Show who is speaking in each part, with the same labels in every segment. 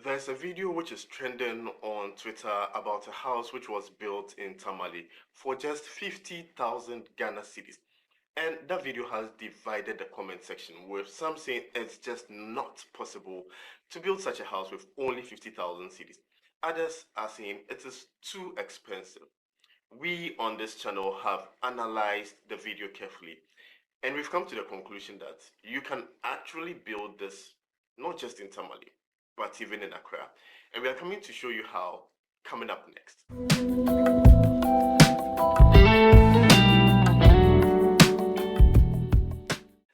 Speaker 1: There's a video which is trending on Twitter about a house which was built in Tamale for just 50,000 Ghana cedis. And that video has divided the comment section, with some saying it's just not possible to build such a house with only 50,000 cedis. Others are saying it is too expensive. We on this channel have analyzed the video carefully, and we've come to the conclusion that you can actually build this not just in Tamale, but even in Accra. And we are coming to show you how coming up next.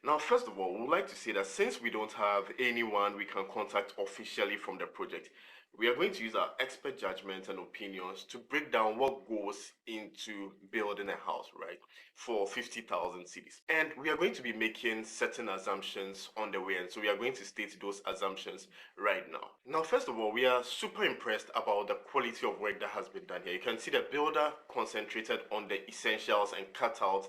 Speaker 1: Now, first of all, we would like to say that since we don't have anyone we can contact officially from the project, we are going to use our expert judgment and opinions to break down what goes into building a house, right, for 50,000 cedis. And we are going to be making certain assumptions on the way, and so we are going to state those assumptions right now. Now, first of all, we are super impressed about the quality of work that has been done here. You can see the builder concentrated on the essentials and cut out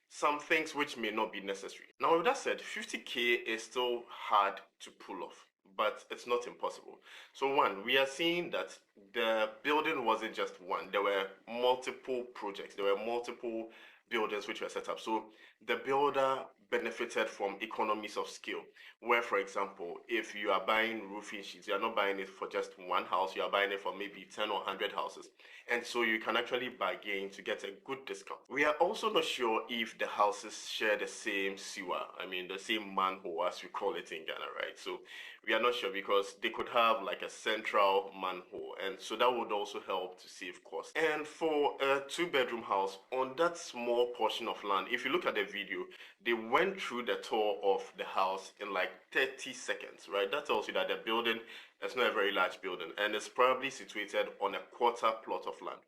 Speaker 1: some things which may not be necessary. Now, with that said, 50K is still hard to pull off, but it's not impossible. So one, we are seeing that the building wasn't just one. There were multiple projects. There were multiple buildings which were set up. So the builder benefited from economies of scale, where, for example, if you are buying roofing sheets, you are not buying it for just one house, you are buying it for maybe 10 or 100 houses. And so you can actually bargain to get a good discount. We are also not sure if the houses share the same sewer, the same manhole as we call it in Ghana, right? So we are not sure, because they could have like a central manhole, and so that would also help to save costs. And for a two-bedroom house on that small portion of land, if you look at the video, they went through the tour of the house in like 30 seconds, right? That tells you that the building is not a very large building, and it's probably situated on a quarter plot of land.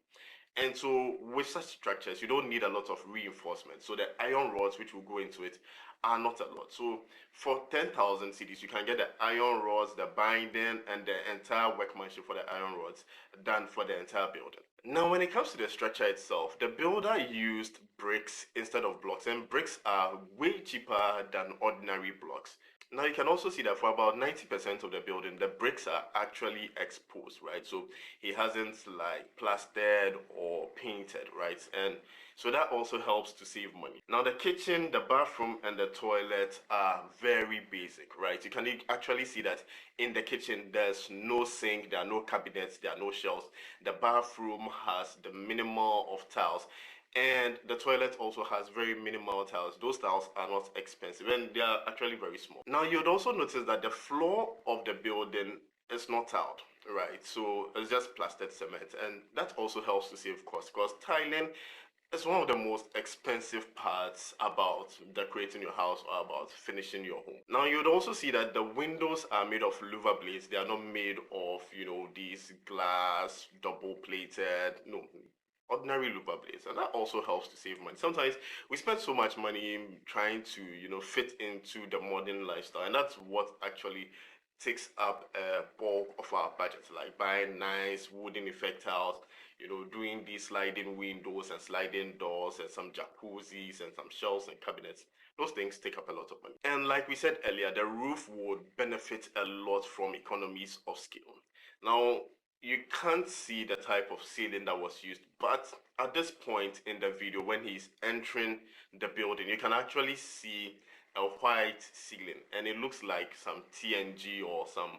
Speaker 1: And so with such structures, you don't need a lot of reinforcement. So the iron rods which will go into it are not a lot. So for 10,000 cedis, you can get the iron rods, the binding, and the entire workmanship for the iron rods done for the entire building. Now, when it comes to the structure itself, the builder used bricks instead of blocks, and bricks are way cheaper than ordinary blocks. Now, you can also see that for about 90% of the building, the bricks are actually exposed, right? So he hasn't like plastered or painted, right? And so that also helps to save money. Now, the kitchen, the bathroom, and the toilet are very basic, right? You can actually see that in the kitchen, there's no sink, there are no cabinets, there are no shelves. The bathroom has the minimal of tiles, and the toilet also has very minimal tiles. Those tiles are not expensive, and they are actually very small. Now, you'd also notice that the floor of the building is not tiled, right? So it's just plastered cement, and that also helps to save costs, because tiling is one of the most expensive parts about decorating your house or about finishing your home. Now, you'd also see that the windows are made of louver blades. They are not made of, these glass double plated, no, ordinary louver blades, and that also helps to save money. Sometimes we spend so much money trying to fit into the modern lifestyle, and that's what actually takes up a bulk of our budget, like buying nice wooden effect tiles, doing these sliding windows and sliding doors and some jacuzzis and some shelves and cabinets. Those things take up a lot of money. And like we said earlier, the roof would benefit a lot from economies of scale. Now, you can't see the type of ceiling that was used, but at this point in the video, when he's entering the building, you can actually see a white ceiling, and it looks like some TNG or some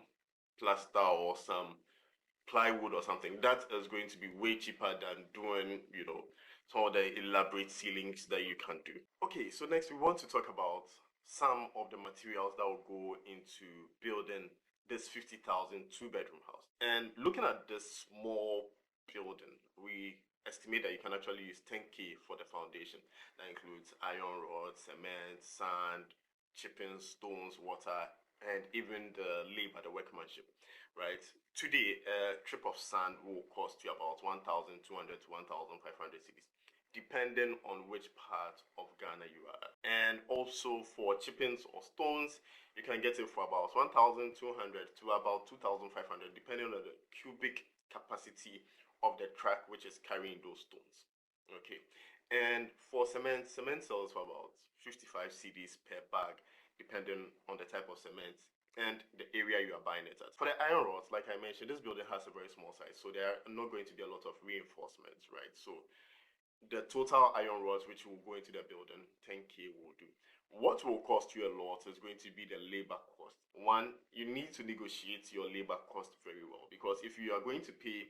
Speaker 1: plaster or some plywood or something. That is going to be way cheaper than doing, some of the elaborate ceilings that you can do. Okay, so next we want to talk about some of the materials that will go into building this 50,000 two-bedroom house. And looking at this small building, we estimate that you can actually use 10K for the foundation. That includes iron rods, cement, sand, chipping, stones, water, and even the labor, the workmanship, right? Today, a trip of sand will cost you about 1,200 to 1,500 cedis, depending on which part of Ghana you are at. And also for chippings or stones, you can get it for about 1,200 to about 2,500, depending on the cubic capacity of the truck which is carrying those stones. Okay, and for cement sells for about 55 cedis per bag, depending on the type of cement and the area you are buying it at. For the iron rods, like I mentioned, this building has a very small size, so there are not going to be a lot of reinforcements, right? So the total iron rods which will go into the building, 10K will do. What will cost you a lot is going to be the labor cost. One, you need to negotiate your labor cost very well, because if you are going to pay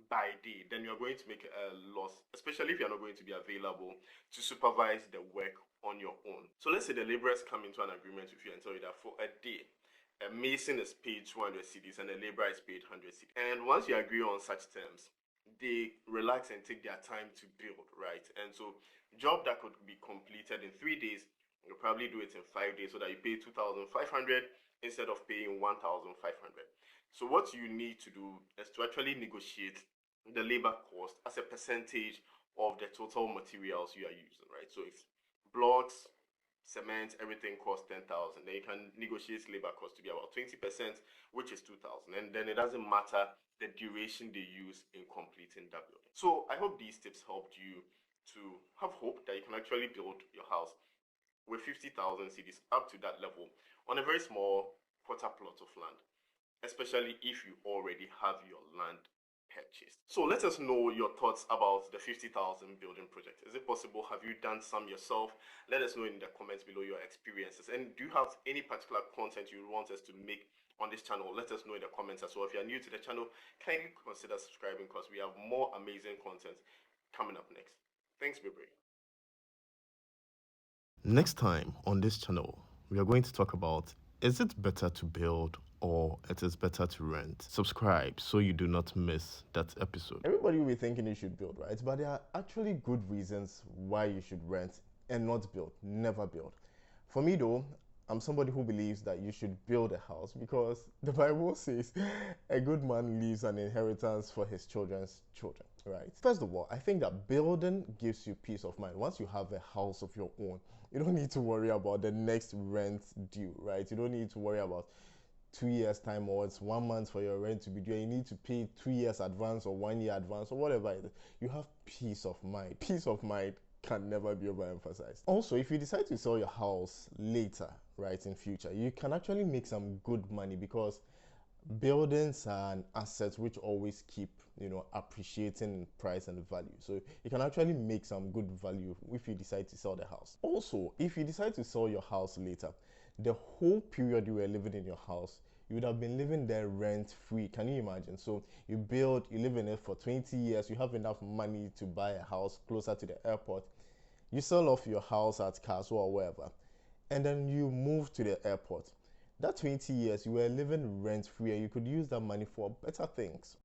Speaker 1: by day, then you're going to make a loss, especially if you're not going to be available to supervise the work on your own. So let's say the laborers come into an agreement with you and tell you that for a day, a mason is paid 200 cedis and a laborer is paid 100 cedis. And once you agree on such terms, they relax and take their time to build, right? And so job that could be completed in 3 days, you'll probably do it in 5 days so that you pay 2,500 instead of paying 1,500. So what you need to do is to actually negotiate the labor cost as a percentage of the total materials you are using, right? So if blocks, cement, everything costs 10,000, then you can negotiate labor cost to be about 20%, which is 2,000, and then it doesn't matter the duration they use in completing that building. So I hope these tips helped you to have hope that you can actually build your house with 50,000 cedis up to that level on a very small quarter plot of land, especially if you already have your land purchased. So let us know your thoughts about the 50,000 building project. Is it possible? Have you done some yourself? Let us know in the comments below your experiences. And do you have any particular content you want us to make on this channel? Let us know in the comments as well. If you are new to the channel, kindly consider subscribing because we have more amazing content coming up next. Thanks, Bibri.
Speaker 2: Next time on this channel, we are going to talk about, is it better to build or it is better to rent? Subscribe so you do not miss that episode.
Speaker 3: Everybody will be thinking you should build, right? But there are actually good reasons why you should rent and not build, never build. For me though, I'm somebody who believes that you should build a house because the Bible says a good man leaves an inheritance for his children's children, right? First of all, I think that building gives you peace of mind. Once you have a house of your own, you don't need to worry about the next rent due, right? You don't need to worry about 2 years time or it's 1 month for your rent to be due. You need to pay 2 years advance or 1 year advance or whatever it is. You have peace of mind. Peace of mind can never be overemphasized. Also, if you decide to sell your house later, right, in future, you can actually make some good money because buildings are an asset which always keep appreciating in price and value. So you can actually make some good value if you decide to sell the house. Also, if you decide to sell your house later, the whole period you were living in your house, you would have been living there rent free. Can you imagine? So you build, you live in it for 20 years, you have enough money to buy a house closer to the airport, you sell off your house at Castle or wherever, and then you move to the airport. That 20 years you were living rent free and you could use that money for better things.